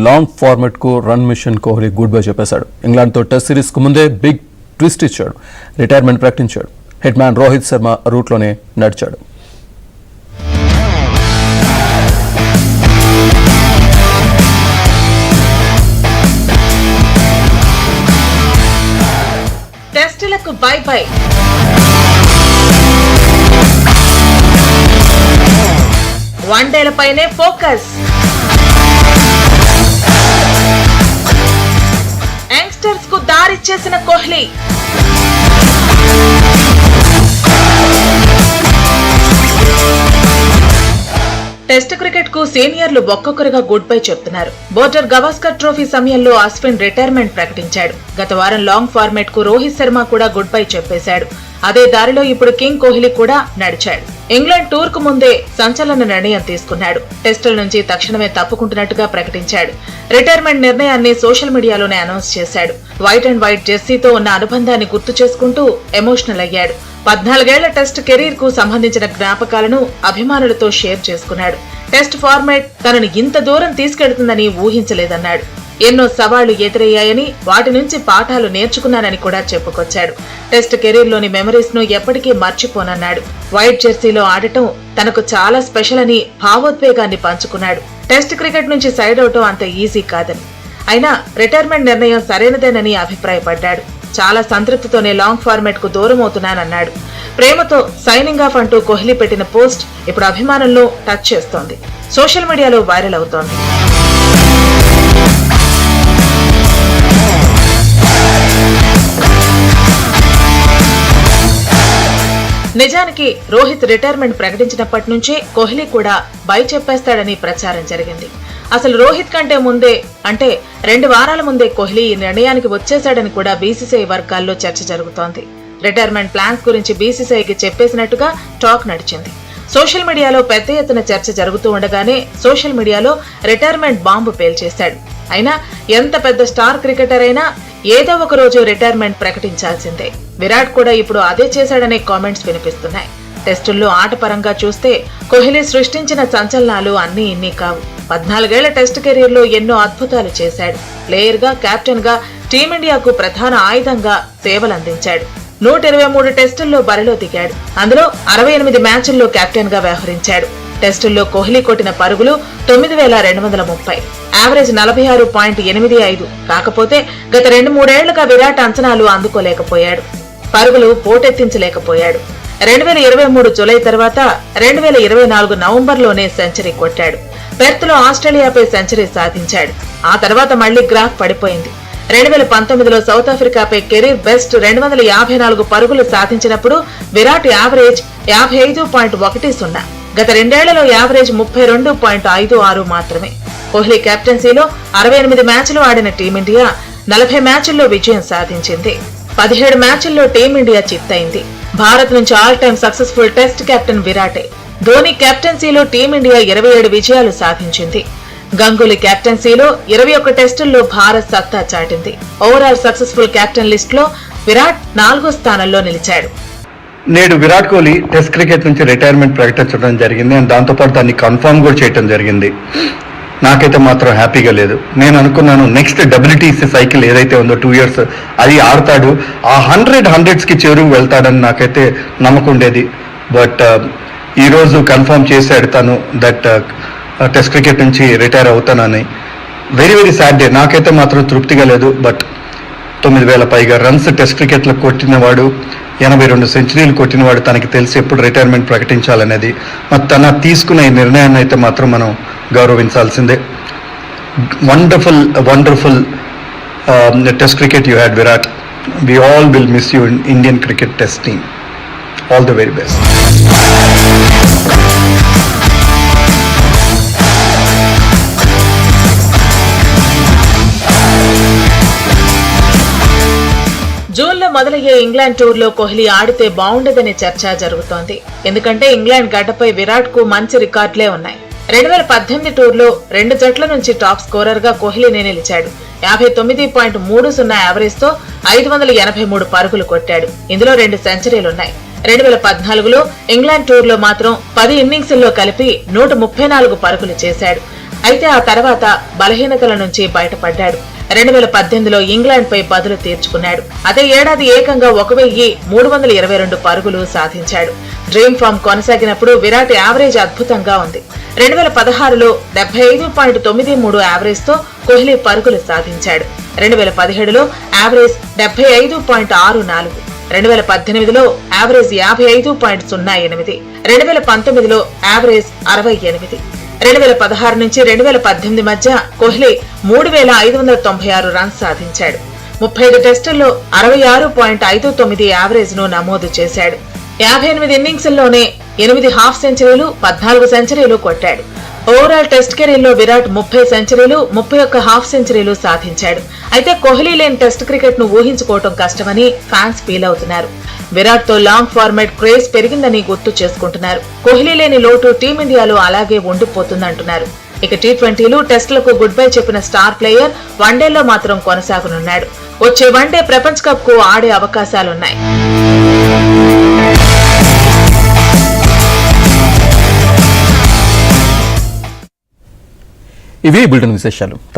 Long format కు run mission Kohli goodbye చెప్పేశాడు. England తో టెస్ట్ సిరీస్ కు ముందే బిగ్ ట్విస్ట్ ఇచ్చాడు. రిటైర్మెంట్ ప్రకటించాడు. హెడ్ మ్యాన్ రోహిత్ శర్మ రూట్లోనే నడిచాడు. టెస్టులకు బై బై. వన్డేలపైనే ఫోకస్. యంగ్స్టర్స్ కు దారిచ్చేసిన కోహ్లీ. టెస్ట్ క్రికెట్ కు సీనియర్లు ఒక్కొక్కరుగా గుడ్ బై చెప్తున్నారు. బోర్డర్ గవాస్కర్ ట్రోఫీ సమయంలో అశ్విన్ రిటైర్మెంట్ ప్రకటించాడు. గత వారం లాంగ్ ఫార్మాట్ కు రోహిత్ శర్మ కూడా గుడ్ బై చెప్పేశాడు. అదే దారిలో ఇప్పుడు కింగ్ కోహ్లీ కూడా నడిచాడు. ఇంగ్లాండ్ టూర్ కు ముందే సంచలన నిర్ణయం తీసుకున్నాడు. టెస్టుల నుంచి తక్షణమే తప్పుకుంటున్నట్టుగా ప్రకటించాడు. రిటైర్మెంట్ నిర్ణయాన్ని సోషల్ మీడియాలోనే అనౌన్స్ చేశాడు. వైట్ అండ్ వైట్ జెర్సీతో ఉన్న అనుబంధాన్ని గుర్తు చేసుకుంటూ ఎమోషనల్ అయ్యాడు. 14 ఏళ్ల టెస్ట్ కెరీర్ కు సంబంధించిన జ్ఞాపకాలను అభిమానులతో షేర్ చేసుకున్నాడు. టెస్ట్ ఫార్మాట్ తనను ఇంత దూరం తీసుకెడుతుందని ఊహించలేదన్నాడు. ఎన్నో సవాళ్లు ఎదురయ్యాయని, వాటి నుంచి పాఠాలు నేర్చుకున్నానని కూడా చెప్పుకొచ్చాడు. టెస్ట్ కెరీర్ లోని మెమరీస్ ను ఎప్పటికీ మర్చిపోనన్నాడు. వైట్ జెర్సీలో ఆడటం తనకు చాలా స్పెషల్ అని భావోద్వేగాన్ని పంచుకున్నాడు. టెస్ట్ క్రికెట్ నుంచి సైడ్ అవటం అంత ఈజీ కాదని, అయినా రిటైర్మెంట్ నిర్ణయం సరైనదేనని అభిప్రాయపడ్డాడు. చాలా సంతృప్తితోనే లాంగ్ ఫార్మాట్ కు దూరం అవుతున్నానన్నాడు. ప్రేమతో సైనింగ్ ఆఫ్ అంటూ కోహ్లీ పెట్టిన పోస్ట్ ఇప్పుడు అభిమానులను టచ్ చేస్తోంది. సోషల్ మీడియాలో వైరల్ అవుతోంది. నిజానికి రోహిత్ రిటైర్మెంట్ ప్రకటించినప్పటి నుంచే కోహ్లీ కూడా బై చెప్పేస్తాడని ప్రచారం జరిగింది. అసలు రోహిత్ కంటే ముందే, అంటే 2 వారాల ముందే కోహ్లీ ఈ నిర్ణయానికి వచ్చేశాడని కూడా బీసీసీఐ వర్గాల్లో చర్చ జరుగుతోంది. రిటైర్మెంట్ ప్లాన్స్ గురించి బీసీసీఐకి చెప్పేసినట్టుగా టాక్ నడిచింది. సోషల్ మీడియాలో పెద్ద ఎత్తున చర్చ జరుగుతూ ఉండగానే సోషల్ మీడియాలో రిటైర్మెంట్ బాంబు పేల్చేశాడు. అయినా ఎంత పెద్ద స్టార్ క్రికెటర్ అయినా ఏదో ఒక రోజు రిటైర్మెంట్ ప్రకటించాల్సిందే. విరాట్ కూడా ఇప్పుడు అదే చేశాడనే కామెంట్స్ వినిపిస్తున్నాయి. టెస్టుల్లో ఆటపరంగా చూస్తే కోహ్లీ సృష్టించిన సంచలనాలు అన్నీ ఇన్ని కావు. 14 ఏళ్ల టెస్ట్ కెరీర్ లో ఎన్నో అద్భుతాలు చేశాడు. ప్లేయర్ గా, కెప్టెన్ గా టీమిండియాకు ప్రధాన ఆయుధంగా సేవలందించాడు. 123 టెస్టుల్లో బరిలో దిగాడు. అందులో 68 మ్యాచ్ల్లో కెప్టెన్ గా వ్యవహరించాడు. టెస్టుల్లో కోహ్లీ కొట్టిన పరుగులు 9230, యావరేజ్ 46.85. కాకపోతే గత 2-3 ఏళ్లుగా విరాట్ అంచనాలు అందుకోలేకపోయాడు. పరుగులు పోటెత్తించలేకపోయాడు. 2023 జులై తర్వాత 2024 నవంబర్లోనే సెంచరీ కొట్టాడు. పెర్త్ లో ఆస్ట్రేలియాపై సెంచరీ సాధించాడు. ఆ తర్వాత మళ్లీ గ్రాఫ్ పడిపోయింది. 2019లో సౌత్ ఆఫ్రికాపై కెరీర్ బెస్ట్ 254 పరుగులు సాధించినప్పుడు విరాట్ యావరేజ్ 55.10. గత 2 ఏళ్లలో యావరేజ్ 32.56 మాత్రమే. కోహ్లీ కెప్టెన్సీలో 68 మ్యాచ్లు ఆడిన టీమిండియా 40 మ్యాచ్ల్లో విజయం సాధించింది. 17 మ్యాచ్ల్లో టీమిండియా చిత్తైంది. భారత్ నుంచి all time successful test captain విరాటే. ధోని కెప్టెన్సీలో టీమిండియా 27 విజయాలు సాధించింది. గంగూలీ కెప్టెన్సీలో 21 టెస్టుల్లో భారత్ సత్తా చాటింది. ఓవరాల్ సక్సెస్ఫుల్ కెప్టెన్ లిస్ట్ లో విరాట్ 4వ స్థానంలో నిలిచాడు. నేడు విరాట్ కోహ్లీ టెస్ట్ క్రికెట్ నుంచి రిటైర్మెంట్ ప్రకటించడం జరిగింది. అండ్ దాంతోపాటు దాన్ని కన్ఫర్మ్ కూడా చేయడం జరిగింది. నాకైతే మాత్రం హ్యాపీగా లేదు. నేను అనుకున్నాను నెక్స్ట్ WTC సైకిల్ ఏదైతే ఉందో 2 years అది ఆడతాడు, ఆ 100కి చేరువు వెళ్తాడని నాకైతే నమ్మకం ఉండేది. బట్ ఈరోజు కన్ఫర్మ్ చేశాడు తను దట్ టెస్ట్ క్రికెట్ నుంచి రిటైర్ అవుతానని. Very very sad day. నాకైతే మాత్రం తృప్తిగా లేదు. బట్ 9000 పైగా రన్స్ టెస్ట్ క్రికెట్లో కొట్టినవాడు, 82 సెంచరీలు కొట్టినవాడు, తనకి తెలిసి ఎప్పుడు రిటైర్మెంట్ ప్రకటించాలనేది. మరి తన తీసుకున్న ఈ నిర్ణయాన్ని అయితే మాత్రం మనం గౌరవించాల్సిందే. Wonderful test cricket you had Virat. We all will miss you in Indian cricket test team. All the very best. June లో మొదలయ్యే ఇంగ్లాండ్ టూర్ లో కోహ్లీ ఆడితే బాగుండదనే చర్చ జరుగుతోంది. ఎందుకంటే ఇంగ్లాండ్ గడ్డపై విరాట్ కు మంచి రికార్డులే ఉన్నాయి. 2018 టూర్లో 2 జట్ల నుంచి టాప్ స్కోరర్ గా కోహ్లీనే నిలిచాడు. 59.30 యావరేజ్ తో 583 పరుగులు కొట్టాడు. ఇందులో 2 సెంచరీలున్నాయి. 2014లో ఇంగ్లాండ్ టూర్ లో మాత్రం 10 ఇన్నింగ్స్ల్లో కలిపి 134 పరుగులు చేశాడు. అయితే ఆ తర్వాత బలహీనతల నుంచి బయటపడ్డాడు. 2018లో ఇంగ్లాండ్ పై బదులు తీర్చుకున్నాడు. అదే ఏడాది ఏకంగా 1322 పరుగులు సాధించాడు. డ్రీమ్ ఫామ్ కొనసాగినప్పుడు విరాట్ యావరేజ్ అద్భుతంగా ఉంది. 2016లో 75.93 యావరేజ్ తో కోహ్లీ పరుగులు సాధించాడు. 2017లో యావరేజ్ 75.64, 2018లో యావరేజ్ 55.08, 2019లో యావరేజ్ 68. 2016 నుంచి 2018 మధ్య కోహ్లీ 3596 రన్స్ సాధించాడు. 35 టెస్టుల్లో 66.59 యావరేజ్ ను నమోదు చేశాడు. 58 ఇన్నింగ్స్లోనే 8 హాఫ్ సెంచరీలు, 14 సెంచరీలు కొట్టాడు. ఓవరాల్ టెస్ట్ కెరీర్లో విరాట్ 30 సెంచరీలు, 31 హాఫ్ సెంచరీలు సాధించాడు. అయితే కోహ్లీ లేని టెస్ట్ క్రికెట్ ను ఊహించుకోవటం కష్టమని ఫ్యాన్స్ ఫీల్ అవుతున్నారు. విరాట్ తో లాంగ్ ఫార్మాట్ క్రేజ్ పెరిగిందని గుర్తు చేసుకుంటున్నారు. కోహ్లీ లేని లోటు టీమిండియాలో అలాగే ఉండిపోతుందంటున్నారు. ఇక టీ20లు, టెస్టులకు గుడ్ బై చెప్పిన స్టార్ ప్లేయర్ వన్డేల్లో మాత్రం కొనసాగనున్నాడు. వచ్చే వన్డే ప్రపంచ కప్ కు ఆడే అవకాశాలున్నాయి. ఇవి బులెటిన్ విశేషాలు.